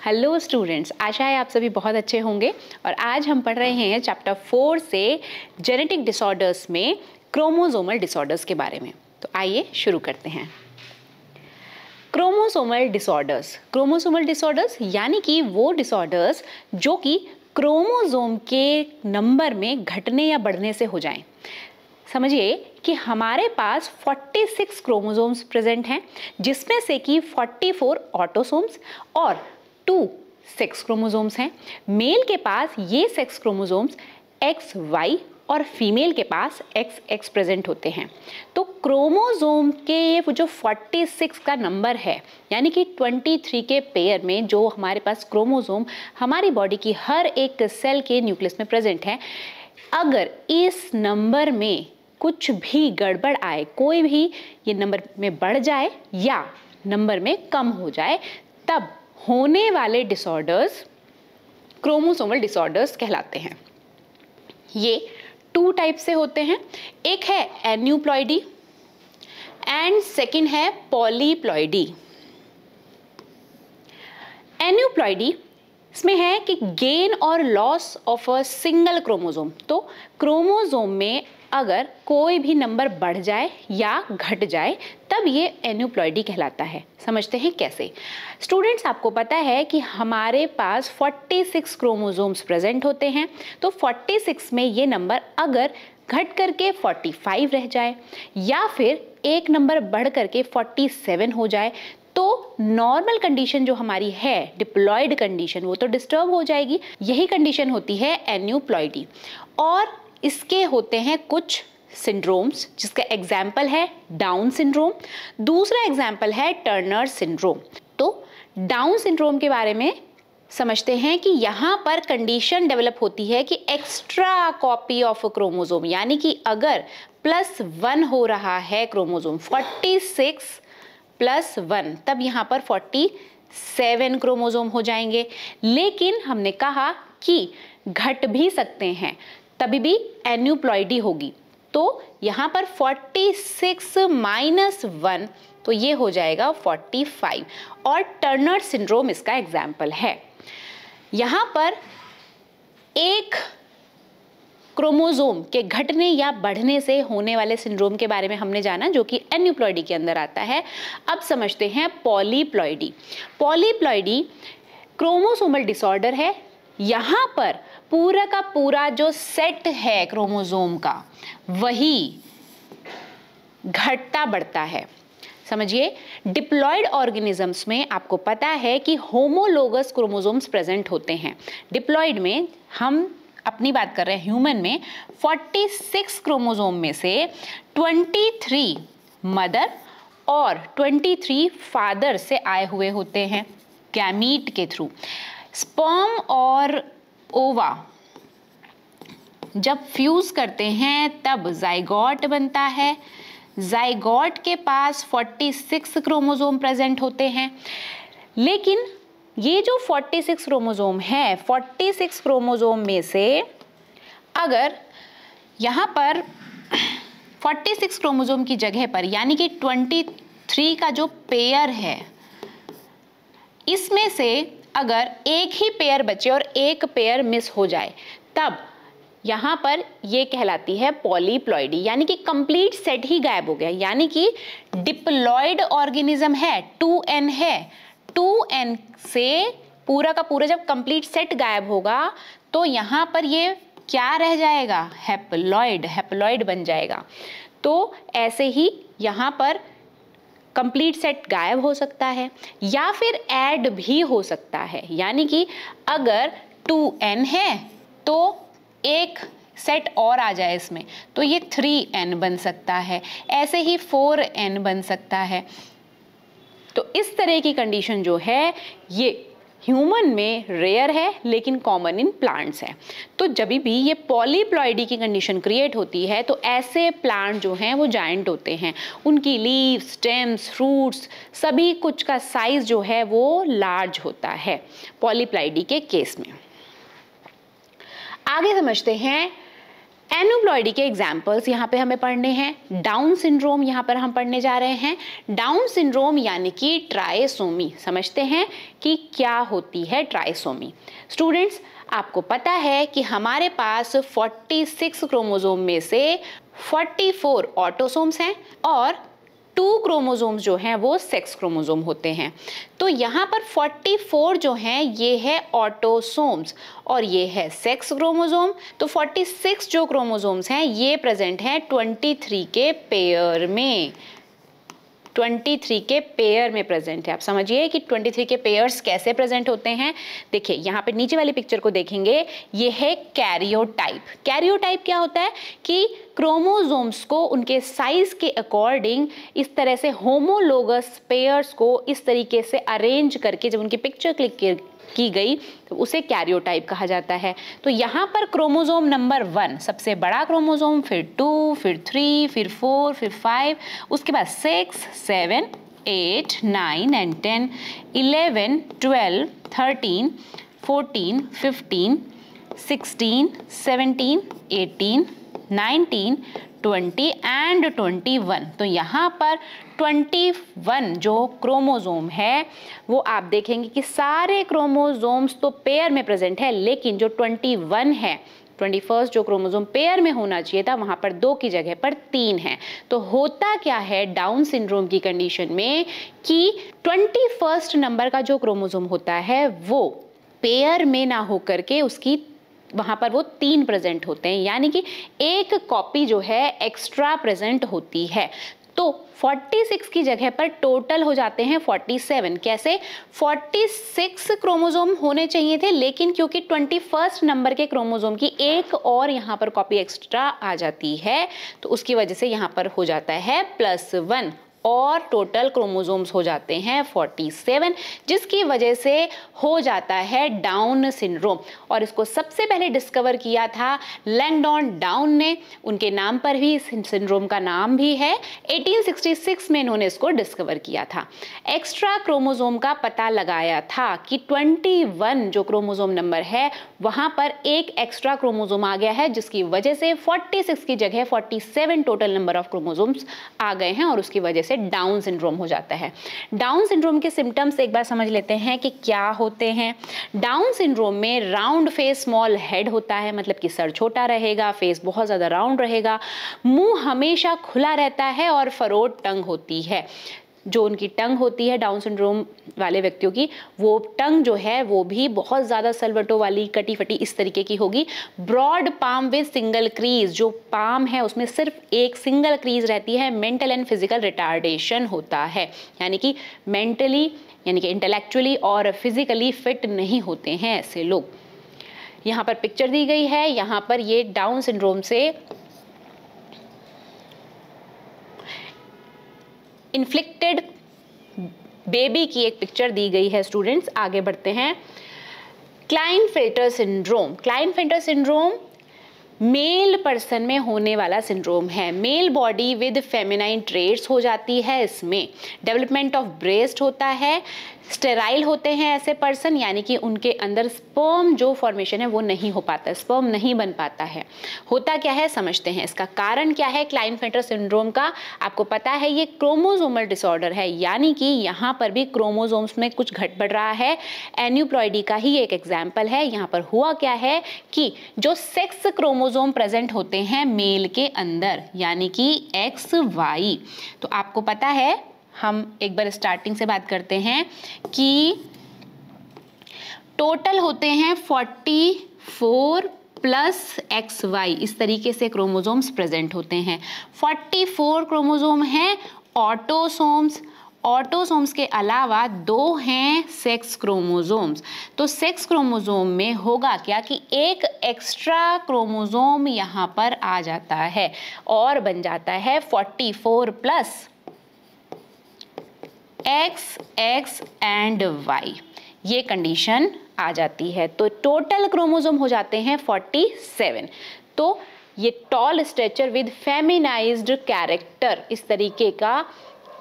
Hello students, आशा है आप सभी बहुत अच्छे होंगे। और आज हम पढ़ रहे हैं चैप्टर 4 से जेनेटिक डिसऑर्डर्स में क्रोमोसोमल डिसऑर्डर्स के बारे में। तो आइए शुरू करते हैं। क्रोमोसोमल डिसऑर्डर्स यानी कि वो डिसऑर्डर्स जो कि क्रोमोसोम के नंबर में घटने या बढ़ने से हो जाएं। समझिए कि हमारे पास 46 क्रोमोसोम्स प्रेजेंट हैं, जिसमें से कि 44 ऑटोसोम्स और 2 सेक्स क्रोमोसोम्स हैं। मेल के पास ये सेक्स क्रोमोसोम्स XY और फीमेल के पास XX प्रेजेंट होते हैं। तो क्रोमोसोम के वो जो 46 का नंबर है, यानी कि 23 के पेयर में जो हमारे पास क्रोमोसोम हमारी बॉडी की हर एक सेल के न्यूक्लियस में प्रेजेंट है, अगर इस नंबर में कुछ भी गड़बड़ आए, कोई भी ये नंबर में बढ़ जाए या नंबर में कम हो जाए, तब होने वाले डिसऑर्डर्स क्रोमोसोमल डिसऑर्डर्स कहलाते हैं। ये 2 टाइप से होते हैं। एक है एन्यूप्लॉइडी एंड सेकंड है पॉलीप्लॉइडी। एन्यूप्लॉइडी इसमें है कि गेन और loss of a single chromosome. तो क्रोमोसोम में अगर कोई भी नंबर बढ़ जाए या घट जाए, तब ये एन्यूप्लॉइडी कहलाता है। समझते हैं कैसे। स्टूडेंट्स, आपको पता है कि हमारे पास 46 क्रोमोसोम्स प्रेजेंट होते हैं। तो 46 में ये नंबर अगर घट करके 45 रह जाए या फिर एक नंबर बढ़ करके 47 हो जाए, तो नॉर्मल कंडीशन जो हमारी है, डिप्लॉयड कंडीशन, वो तो डिस्टर्ब हो जाएगी। यही कंडीशन होती है एन्यूप्लॉइडी। और इसके होते हैं कुछ सिंड्रोम्स, जिसका एग्जाम्पल है डाउन सिंड्रोम। दूसरा एग्जाम्पल है टर्नर सिंड्रोम। तो डाउन सिंड्रोम के बारे में समझते हैं कि यहाँ पर कंडीशन डेवलप होती है कि extra copy of a chromosome, यानी कि अगर +1 हो रहा है क्रोमोसोम, 46 + 1, तब यहाँ पर 47 क्रोमोसोम हो जाएंगे। लेकिन हमने कहा कि घट भी सकते हैं, तभी भी एन्यूप्लॉइडी होगी। तो यहाँ पर 46 - 1, तो ये हो जाएगा 45। और टर्नर सिंड्रोम इसका एग्जाम्पल है। यहाँ पर एक क्रोमोसोम के घटने या बढ़ने से होने वाले सिंड्रोम के बारे में हमने जाना, जो कि एन्यूप्लॉइडी के अंदर आता है। अब समझते हैं पॉलीप्लॉइडी। पॉलीप्लॉइडी क्रोमोसोमल डिसऑर्डर है। यहाँ पर पूरा का पूरा जो सेट है क्रोमोसोम का, वही घटता बढ़ता है। समझिए, डिप्लॉयड ऑर्गेनिजम्स में आपको पता है कि होमोलोगस क्रोमोसोम्स प्रेजेंट होते हैं। डिप्लॉयड में हम अपनी बात कर रहे हैं, ह्यूमन में 46 क्रोमोसोम में से 23 मदर और 23 फादर से आए हुए होते हैं गैमीट के थ्रू। स्पर्म और ओवा जब फ्यूज करते हैं तब जाइगोट बनता है। जाइगोट के पास 46 क्रोमोसोम प्रेजेंट होते हैं। लेकिन ये जो 46 क्रोमोसोम है, 46 क्रोमोसोम में से अगर यहाँ पर 46 क्रोमोसोम की जगह पर, यानी कि 23 का जो पेयर है, इसमें से अगर एक ही पेयर बचे और एक पेयर मिस हो जाए, तब यहाँ पर ये कहलाती है पॉलीप्लॉइडी, यानी कि कंप्लीट सेट ही गायब हो गया। यानी कि डिप्लॉयड ऑर्गेनिज्म है, 2n है, 2n से पूरा का पूरा जब कंप्लीट सेट गायब होगा, तो यहाँ पर ये क्या रह जाएगा? हैप्लॉइड बन जाएगा। तो ऐसे ही यहाँ पर कंप्लीट सेट गायब हो सकता है या फिर ऐड भी हो सकता है। यानी कि अगर 2n है तो एक सेट और आ जाए इसमें, तो ये 3n बन सकता है। ऐसे ही 4n बन सकता है। तो इस तरह की कंडीशन जो है, ये ह्यूमन में रेयर है लेकिन कॉमन इन प्लांट्स है। तो जब भी ये पॉलीप्लॉइडी की कंडीशन क्रिएट होती है, तो ऐसे प्लांट जो हैं वो जायंट होते हैं। उनकी लीव्स, स्टेम्स, फ्रूट्स, सभी कुछ का साइज जो है वो लार्ज होता है पॉलीप्लॉइडी के केस में। आगे समझते हैं एन्यूप्लॉइडी के एग्जाम्पल्स यहाँ पे हमें पढ़ने हैं। डाउन सिंड्रोम यहाँ पर हम पढ़ने जा रहे हैं। डाउन सिंड्रोम यानी कि ट्राइसोमी। समझते हैं कि क्या होती है ट्राइसोमी। स्टूडेंट्स, आपको पता है कि हमारे पास 46 क्रोमोसोम में से 44 ऑटोसोम्स हैं और 2 क्रोमोसोम्स जो हैं वो सेक्स क्रोमोसोम होते हैं। तो यहाँ पर 44 जो हैं ये है ऑटोसोम्स और ये है सेक्स क्रोमोसोम। तो 46 जो क्रोमोसोम्स हैं ये प्रेजेंट हैं 23 के पेयर में। 23 के पेयर में प्रेजेंट है। आप समझिए कि 23 के पेयर्स कैसे प्रेजेंट होते हैं। देखिए यहाँ पे नीचे वाली पिक्चर को देखेंगे, ये है कैरियोटाइप। कैरियोटाइप क्या होता है कि क्रोमोसोम्स को उनके साइज के अकॉर्डिंग इस तरह से होमोलोगस पेयर्स को इस तरीके से अरेंज करके जब उनकी पिक्चर क्लिक की गई तो उसे कैरियोटाइप कहा जाता है। तो यहाँ पर क्रोमोसोम नंबर 1 सबसे बड़ा क्रोमोसोम, फिर 2, फिर 3, फिर 4, फिर 5, उसके बाद 6, 7, 8, 9 and 10, 11, 12, 13, 14, 15, 16, 17, 18, 19, 20 and 21। तो यहाँ पर 21 जो क्रोमोसोम है वो आप देखेंगे कि सारे क्रोमोसोम्स तो पेयर में प्रेजेंट है, लेकिन जो 21 है, 21 जो क्रोमोसोम पेयर में होना चाहिए था वहां पर 2 की जगह पर 3 है। तो होता क्या है डाउन सिंड्रोम की कंडीशन में कि 21 नंबर का जो क्रोमोसोम होता है वो पेयर में ना होकर के उसकी वहां पर वो 3 प्रेजेंट होते हैं, यानी कि एक कॉपी जो है एक्स्ट्रा प्रेजेंट होती है। तो 46 की जगह पर टोटल हो जाते हैं 47। कैसे? 46 क्रोमोसोम होने चाहिए थे, लेकिन क्योंकि 21 नंबर के क्रोमोसोम की एक और यहाँ पर कॉपी एक्स्ट्रा आ जाती है तो उसकी वजह से यहाँ पर हो जाता है +1 और टोटल क्रोमोसोम्स हो जाते हैं 47, जिसकी वजह से हो जाता है डाउन सिंड्रोम। और इसको सबसे पहले डिस्कवर किया था लैंगडॉन डाउन ने, उनके नाम पर ही इस सिंड्रोम का नाम भी है। 1866 में इन्होंने इसको डिस्कवर किया था। एक्स्ट्रा क्रोमोसोम का पता लगाया था कि 21 जो क्रोमोसोम नंबर है वहां पर एक एक्स्ट्रा क्रोमोसोम आ गया है, जिसकी वजह से 46 की जगह 47 टोटल नंबर ऑफ क्रोमोसोम्स आ गए हैं और उसकी वजह से डाउन सिंड्रोम हो जाता है। डाउन सिंड्रोम के सिम्टम्स एक बार समझ लेते हैं कि क्या होते हैं। डाउन सिंड्रोम में राउंड फेस, स्मॉल हेड होता है, मतलब कि सर छोटा रहेगा, फेस बहुत ज्यादा राउंड रहेगा, मुंह हमेशा खुला रहता है और फरोट टंग होती है। जो उनकी टंग होती है डाउन सिंड्रोम वाले व्यक्तियों की, वो टंग जो है वो भी बहुत ज़्यादा सलवटों वाली, कटी फटी इस तरीके की होगी। Broad palm with single crease, जो पाम है उसमें सिर्फ एक सिंगल क्रीज रहती है। मेंटल एंड फिजिकल रिटार्डेशन होता है, यानी कि मेंटली यानी कि इंटेलेक्चुअली और फिजिकली फिट नहीं होते हैं ऐसे लोग। यहाँ पर पिक्चर दी गई है, यहाँ पर ये डाउन सिंड्रोम से इन्फ्लिक्टेड बेबी की एक पिक्चर दी गई है। स्टूडेंट्स आगे बढ़ते हैं। Klinefelter syndrome. Klinefelter syndrome male person में होने वाला सिंड्रोम है। Male body with feminine traits हो जाती है। इसमें डेवलपमेंट ऑफ ब्रेस्ट होता है। स्टेराइल होते हैं ऐसे पर्सन, यानी कि उनके अंदर स्पर्म जो फॉर्मेशन है वो नहीं हो पाता, स्पर्म नहीं बन पाता है। होता क्या है समझते हैं। इसका कारण क्या है क्लाइनफेल्टर सिंड्रोम का? आपको पता है ये क्रोमोसोमल डिसऑर्डर है, यानी कि यहाँ पर भी क्रोमोसोम्स में कुछ घट बढ़ रहा है। एन्यूप्लॉइडी का ही एक एग्जाम्पल है। यहाँ पर हुआ क्या है कि जो सेक्स क्रोमोसोम प्रेजेंट होते हैं मेल के अंदर, यानी कि XY, तो आपको पता है, हम एक बार स्टार्टिंग से बात करते हैं कि टोटल होते हैं 44 + XY, इस तरीके से क्रोमोसोम्स प्रेजेंट होते हैं। 44 क्रोमोसोम हैं ऑटोसोम्स। ऑटोसोम्स के अलावा 2 हैं सेक्स क्रोमोसोम्स। तो सेक्स क्रोमोसोम में होगा क्या कि एक एक्स्ट्रा क्रोमोसोम यहाँ पर आ जाता है और बन जाता है 44 + X and Y, ये कंडीशन आ जाती है। तो टोटल क्रोमोसोम हो जाते हैं 47। तो ये टॉल स्ट्रेचर विद फेमिनाइज्ड कैरेक्टर, इस तरीके का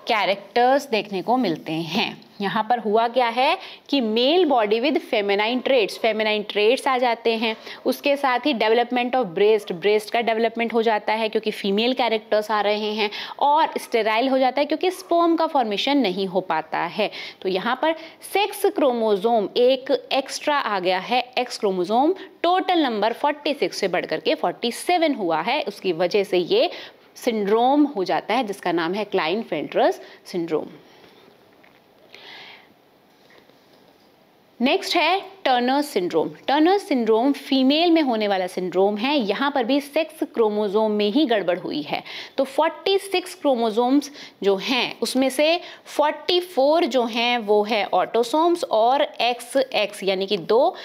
कैरेक्टर्स देखने को मिलते हैं। यहाँ पर हुआ क्या है कि male body with feminine traits आ जाते हैं। उसके साथ ही डेवलपमेंट ऑफ ब्रेस्ट का डेवलपमेंट हो जाता है क्योंकि फीमेल कैरेक्टर्स आ रहे हैं, और स्टेराइल हो जाता है क्योंकि स्पर्म का फॉर्मेशन नहीं हो पाता है। तो यहाँ पर सेक्स क्रोमोसोम एक एक्स्ट्रा आ गया है, एक्स क्रोमोसोम। टोटल नंबर 46 से बढ़कर के 47 हुआ है, उसकी वजह से ये सिंड्रोम हो जाता है जिसका नाम है क्लाइनफेल्टर सिंड्रोम। नेक्स्ट है Turners syndrome. Turners syndrome female में होने वाला सिंड्रोम है। यहाँ पर भी सेक्स क्रोमोसोम में ही गड़बड़ हुई है। तो 46 क्रोमोसोम्स जो हैं उसमें से 44 जो हैं वो है ऑटोसोम्स और XX यानी कि 2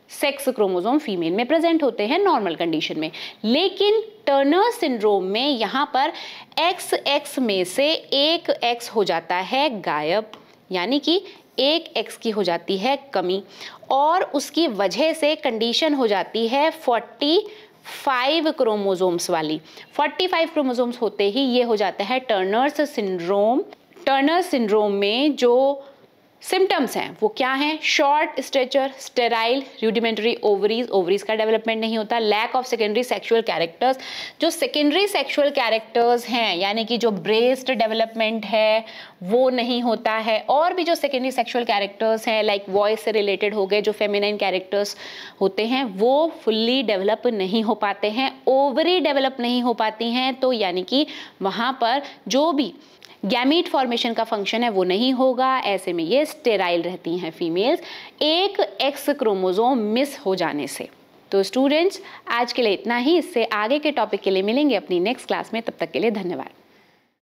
सेक्स क्रोमोसोम फीमेल में प्रेजेंट होते हैं नॉर्मल कंडीशन में। लेकिन टर्नर सिंड्रोम में यहाँ पर XX में से एक X हो जाता है गायब, यानी कि एक X की हो जाती है कमी, और उसकी वजह से कंडीशन हो जाती है 45 क्रोमोसोम्स वाली। 45 क्रोमोसोम्स होते ही ये हो जाता है टर्नर्स सिंड्रोम। टर्नर सिंड्रोम में जो सिम्टम्स हैं वो क्या हैं? Short stature, sterile, rudimentary ovaries का डेवलपमेंट नहीं होता, lack of secondary sexual characters. जो सेकेंडरी सेक्सुअल कैरेक्टर्स हैं यानी कि जो ब्रेस्ट डेवलपमेंट है वो नहीं होता है, और भी जो सेकेंडरी सेक्सुअल कैरेक्टर्स हैं लाइक वॉइस से रिलेटेड हो गए, जो फेमिनाइन कैरेक्टर्स होते हैं वो फुल्ली डेवलप नहीं हो पाते हैं, ओवरी डेवलप नहीं हो पाती हैं। तो यानी कि वहाँ पर जो भी गैमीट फॉर्मेशन का फंक्शन है वो नहीं होगा। ऐसे में ये स्टेराइल रहती हैं फीमेल्स, एक एक्स क्रोमोसोम मिस हो जाने से। तो स्टूडेंट्स आज के लिए इतना ही। इससे आगे के टॉपिक के लिए मिलेंगे अपनी नेक्स्ट क्लास में। तब तक के लिए धन्यवाद।